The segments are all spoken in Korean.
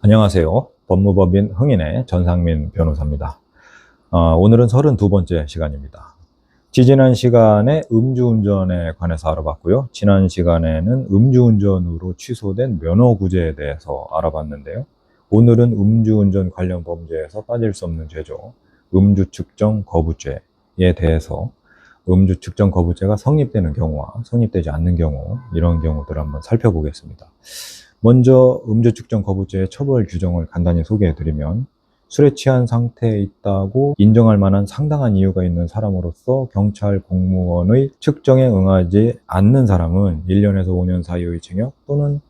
안녕하세요. 법무법인 흥인의 전상민 변호사입니다. 오늘은 32번째 시간입니다. 지지난 시간에 음주운전에 관해서 알아봤고요. 지난 시간에는 음주운전으로 취소된 면허구제에 대해서 알아봤는데요. 오늘은 음주운전 관련 범죄에서 빠질 수 없는 죄죠. 음주측정 거부죄에 대해서 음주측정 거부죄가 성립되는 경우와 성립되지 않는 경우, 이런 경우들을 한번 살펴보겠습니다. 먼저 음주측정 거부죄의 처벌 규정을 간단히 소개해드리면, 술에 취한 상태에 있다고 인정할 만한 상당한 이유가 있는 사람으로서 경찰 공무원의 측정에 응하지 않는 사람은 1년에서 5년 사이의 징역 또는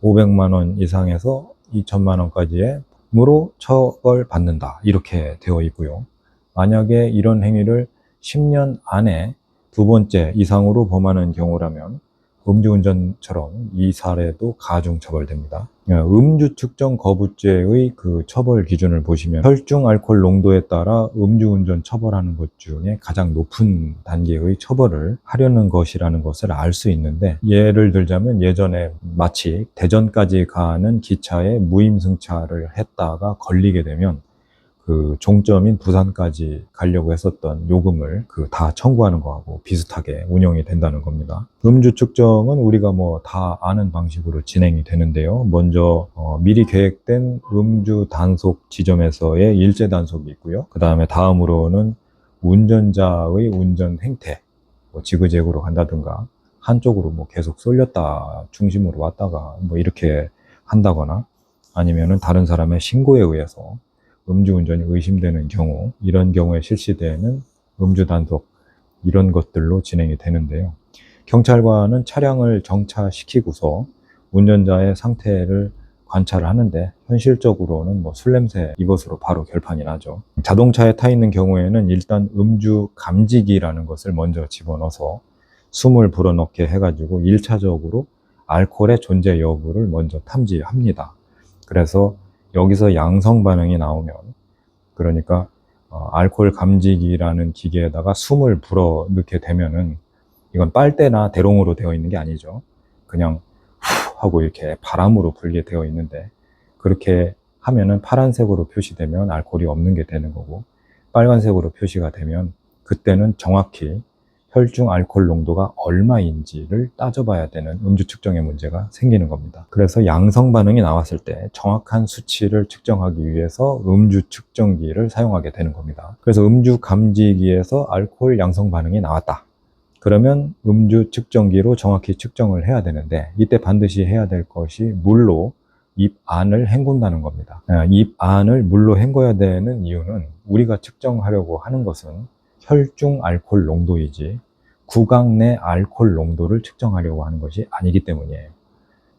500만 원 이상에서 2천만 원까지의 벌금으로 처벌받는다, 이렇게 되어 있고요. 만약에 이런 행위를 10년 안에 2번째 이상으로 범하는 경우라면 음주운전처럼 이 사례도 가중 처벌됩니다. 음주 측정 거부죄의 그 처벌 기준을 보시면 혈중 알코올 농도에 따라 음주운전 처벌하는 것 중에 가장 높은 단계의 처벌을 하려는 것이라는 것을 알 수 있는데, 예를 들자면 예전에 마치 대전까지 가는 기차에 무임승차를 했다가 걸리게 되면 그 종점인 부산까지 가려고 했었던 요금을 다 청구하는 거하고 비슷하게 운영이 된다는 겁니다. 음주 측정은 우리가 다 아는 방식으로 진행이 되는데요. 먼저 미리 계획된 음주 단속 지점에서의 일제 단속이 있고요. 그 다음에 다음으로는 운전자의 운전 행태, 지그재그로 간다든가 한쪽으로 계속 쏠렸다 중심으로 왔다가 이렇게 한다거나, 아니면은 다른 사람의 신고에 의해서 음주운전이 의심되는 경우, 이런 경우에 실시되는 음주단속, 이런 것들로 진행이 되는데요. 경찰관은 차량을 정차시키고서 운전자의 상태를 관찰을 하는데, 현실적으로는 술 냄새, 이것으로 바로 결판이 나죠. 자동차에 타 있는 경우에는 일단 음주 감지기라는 것을 먼저 집어넣어서 숨을 불어넣게 해가지고 1차적으로 알코올의 존재 여부를 먼저 탐지합니다. 그래서 여기서 양성 반응이 나오면, 그러니까 알코올 감지기라는 기계에다가 숨을 불어 넣게 되면은, 이건 빨대나 대롱으로 되어 있는 게 아니죠. 그냥 후 하고 이렇게 바람으로 불게 되어 있는데, 그렇게 하면은 파란색으로 표시되면 알코올이 없는 게 되는 거고, 빨간색으로 표시가 되면 그때는 정확히 혈중 알코올 농도가 얼마인지를 따져봐야 되는 음주 측정의 문제가 생기는 겁니다. 그래서 양성 반응이 나왔을 때 정확한 수치를 측정하기 위해서 음주 측정기를 사용하게 되는 겁니다. 그래서 음주 감지기에서 알코올 양성 반응이 나왔다, 그러면 음주 측정기로 정확히 측정을 해야 되는데, 이때 반드시 해야 될 것이 물로 입 안을 헹군다는 겁니다. 입 안을 물로 헹궈야 되는 이유는, 우리가 측정하려고 하는 것은 혈중 알코올 농도이지 구강 내 알코올 농도를 측정하려고 하는 것이 아니기 때문이에요.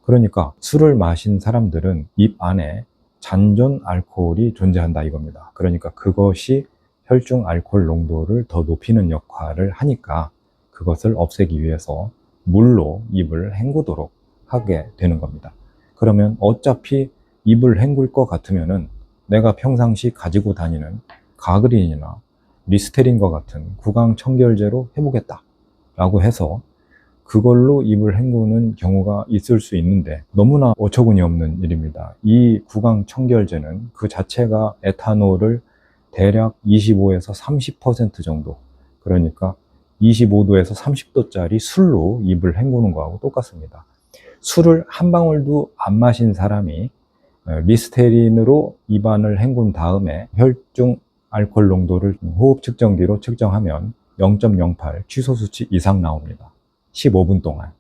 그러니까 술을 마신 사람들은 입 안에 잔존 알코올이 존재한다, 이겁니다. 그러니까 그것이 혈중 알코올 농도를 더 높이는 역할을 하니까 그것을 없애기 위해서 물로 입을 헹구도록 하게 되는 겁니다. 그러면 어차피 입을 헹굴 것 같으면은 내가 평상시 가지고 다니는 가그린이나 리스테린과 같은 구강 청결제로 해보겠다 라고 해서 그걸로 입을 헹구는 경우가 있을 수 있는데, 너무나 어처구니 없는 일입니다. 이 구강 청결제는 그 자체가 에탄올을 대략 25에서 30% 정도, 그러니까 25도에서 30도짜리 술로 입을 헹구는 거하고 똑같습니다. 술을 한 방울도 안 마신 사람이 리스테린으로 입안을 헹군 다음에 혈중 알코올 농도를 호흡 측정기로 측정하면 0.08 취소 수치 이상 나옵니다. 15분 동안.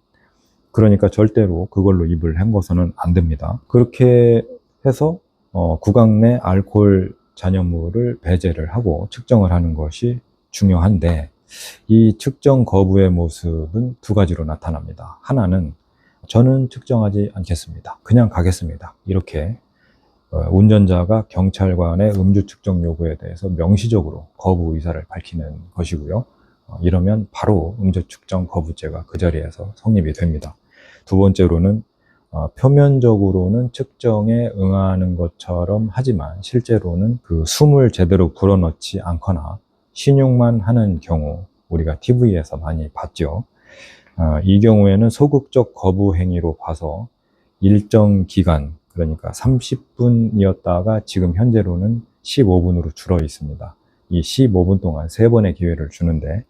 그러니까 절대로 그걸로 입을 헹궈서는 안 됩니다. 그렇게 해서 구강 내 알코올 잔여물을 배제를 하고 측정을 하는 것이 중요한데, 이 측정 거부의 모습은 두 가지로 나타납니다. 하나는 저는 측정하지 않겠습니다, 그냥 가겠습니다, 이렇게 운전자가 경찰관의 음주 측정 요구에 대해서 명시적으로 거부 의사를 밝히는 것이고요. 이러면 바로 음주 측정 거부죄가 그 자리에서 성립이 됩니다. 두 번째로는 표면적으로는 측정에 응하는 것처럼 하지만 실제로는 그 숨을 제대로 불어넣지 않거나 신용만 하는 경우, 우리가 TV에서 많이 봤죠. 이 경우에는 소극적 거부 행위로 봐서 일정 기간, 그러니까 30분이었다가 지금 현재로는 15분으로 줄어 있습니다. 이 15분 동안 3번의 기회를 주는데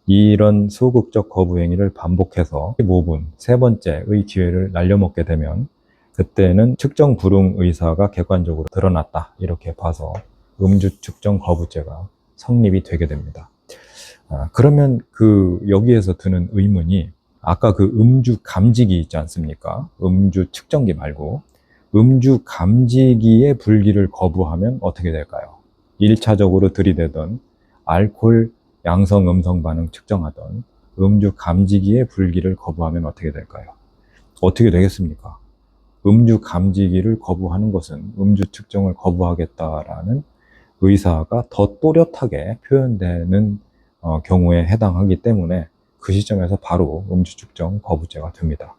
이런 소극적 거부 행위를 반복해서 15분, 세 번째의 기회를 날려먹게 되면 그때는 측정 불응 의사가 객관적으로 드러났다. 이렇게 봐서 음주 측정 거부죄가 성립이 되게 됩니다. 그러면 여기에서 드는 의문이 아까 그 음주 감지기 있지 않습니까? 음주 측정기 말고 음주 감지기의 불기를 거부하면 어떻게 될까요? 1차적으로 들이대던 알코올 양성 음성 반응 측정하던 음주 감지기의 불기를 거부하면 어떻게 될까요? 어떻게 되겠습니까? 음주 감지기를 거부하는 것은 음주 측정을 거부하겠다라는 의사가 더 또렷하게 표현되는 경우에 해당하기 때문에 그 시점에서 바로 음주 측정 거부죄가 됩니다.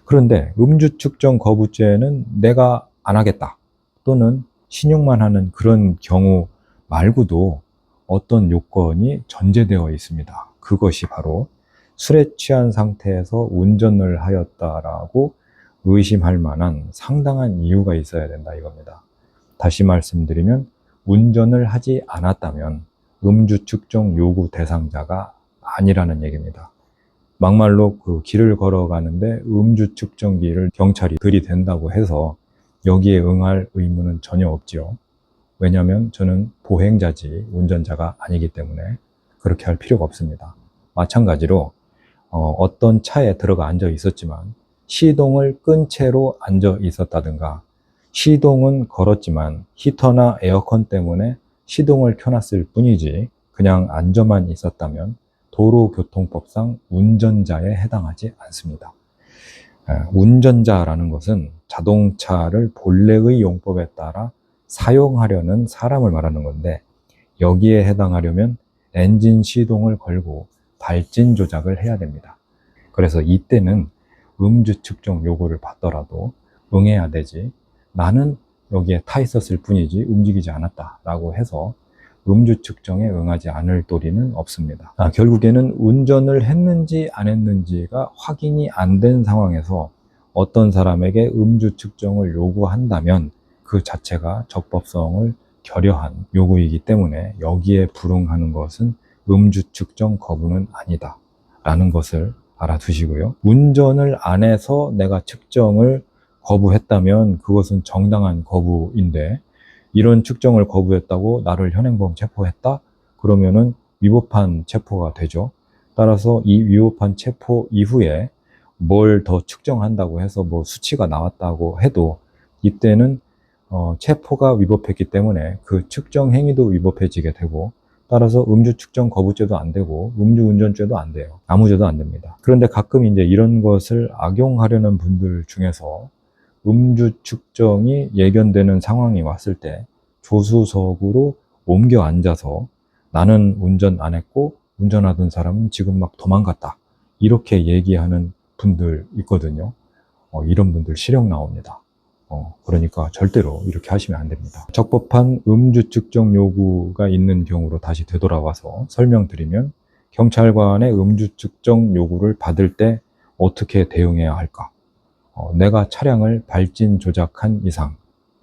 그런데 음주 측정 거부죄는 내가 안 하겠다 또는 신용만 하는 그런 경우 말고도 어떤 요건이 전제되어 있습니다. 그것이 바로 술에 취한 상태에서 운전을 하였다라고 의심할 만한 상당한 이유가 있어야 된다 이겁니다. 다시 말씀드리면 운전을 하지 않았다면 음주 측정 요구 대상자가 아니라는 얘기입니다. 막말로 길을 걸어가는데 음주 측정기를 경찰이 들이댄다고 해서 여기에 응할 의무는 전혀 없지요. 왜냐하면 저는 보행자지 운전자가 아니기 때문에 그렇게 할 필요가 없습니다. 마찬가지로 어떤 차에 들어가 앉아 있었지만 시동을 끈 채로 앉아 있었다든가 시동은 걸었지만 히터나 에어컨 때문에 시동을 켜놨을 뿐이지 그냥 앉아만 있었다면 도로교통법상 운전자에 해당하지 않습니다. 운전자라는 것은 자동차를 본래의 용법에 따라 사용하려는 사람을 말하는 건데 여기에 해당하려면 엔진 시동을 걸고 발진 조작을 해야 됩니다. 그래서 이때는 음주 측정 요구를 받더라도 응해야 되지 나는 여기에 타 있었을 뿐이지 움직이지 않았다 라고 해서 음주 측정에 응하지 않을 도리는 없습니다. 결국에는 운전을 했는지 안 했는지가 확인이 안 된 상황에서 어떤 사람에게 음주 측정을 요구한다면 그 자체가 적법성을 결여한 요구이기 때문에 여기에 불응하는 것은 음주 측정 거부는 아니다 라는 것을 알아두시고요. 운전을 안 해서 내가 측정을 거부했다면 그것은 정당한 거부인데 이런 측정을 거부했다고 나를 현행범 체포했다? 그러면은 위법한 체포가 되죠. 따라서 이 위법한 체포 이후에 뭘 더 측정한다고 해서 뭐 수치가 나왔다고 해도 이때는 체포가 위법했기 때문에 그 측정 행위도 위법해지게 되고 따라서 음주 측정 거부죄도 안 되고 음주운전죄도 안 돼요. 아무 죄도 안 됩니다. 그런데 가끔 이제 이런 것을 악용하려는 분들 중에서 음주 측정이 예견되는 상황이 왔을 때 조수석으로 옮겨 앉아서 나는 운전 안 했고 운전하던 사람은 지금 막 도망갔다 이렇게 얘기하는 분들 있거든요. 이런 분들 실형 나옵니다. 그러니까 절대로 이렇게 하시면 안 됩니다. 적법한 음주 측정 요구가 있는 경우로 다시 되돌아와서 설명드리면 경찰관의 음주 측정 요구를 받을 때 어떻게 대응해야 할까? 내가 차량을 발진 조작한 이상,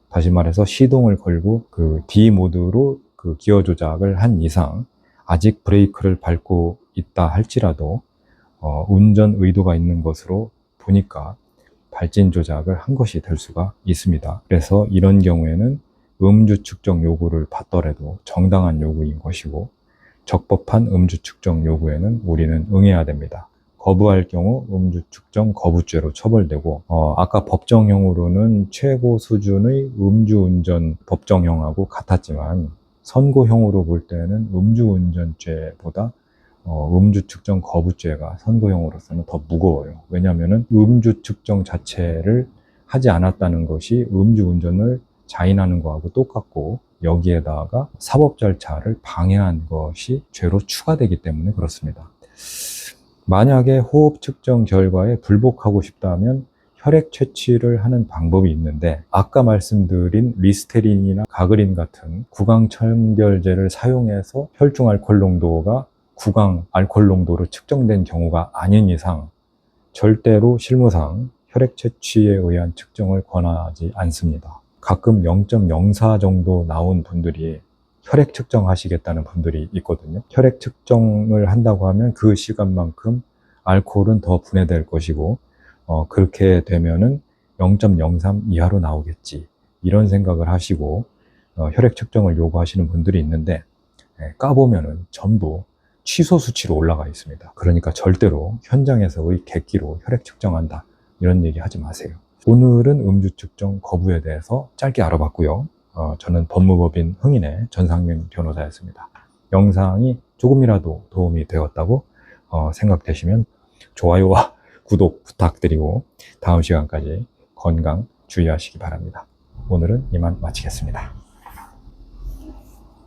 다시 말해서 시동을 걸고 D 모드로 기어 조작을 한 이상 아직 브레이크를 밟고 있다 할지라도 운전 의도가 있는 것으로 보니까 발진 조작을 한 것이 될 수가 있습니다. 그래서 이런 경우에는 음주 측정 요구를 받더라도 정당한 요구인 것이고 적법한 음주 측정 요구에는 우리는 응해야 됩니다. 거부할 경우 음주 측정 거부죄로 처벌되고 아까 법정형으로는 최고 수준의 음주운전 법정형하고 같았지만 선고형으로 볼 때는 음주운전죄보다 음주 측정 거부죄가 선고형으로서는 더 무거워요. 왜냐하면 음주 측정 자체를 하지 않았다는 것이 음주운전을 자인하는 거하고 똑같고 여기에다가 사법 절차를 방해한 것이 죄로 추가되기 때문에 그렇습니다. 만약에 호흡 측정 결과에 불복하고 싶다면 혈액 채취를 하는 방법이 있는데 아까 말씀드린 리스테린이나 가그린 같은 구강청결제를 사용해서 혈중 알코올 농도가 구강 알코올 농도로 측정된 경우가 아닌 이상 절대로 실무상 혈액 채취에 의한 측정을 권하지 않습니다. 가끔 0.04 정도 나온 분들이 혈액 측정하시겠다는 분들이 있거든요. 혈액 측정을 한다고 하면 그 시간만큼 알코올은 더 분해될 것이고 그렇게 되면은 0.03 이하로 나오겠지, 이런 생각을 하시고 혈액 측정을 요구하시는 분들이 있는데, 까보면은 전부 취소 수치로 올라가 있습니다. 그러니까 절대로 현장에서의 객기로 혈액 측정한다, 이런 얘기 하지 마세요. 오늘은 음주 측정 거부에 대해서 짧게 알아봤고요. 저는 법무법인 흥인의 전상민 변호사였습니다. 영상이 조금이라도 도움이 되었다고 생각되시면 좋아요와 구독 부탁드리고 다음 시간까지 건강 주의하시기 바랍니다. 오늘은 이만 마치겠습니다.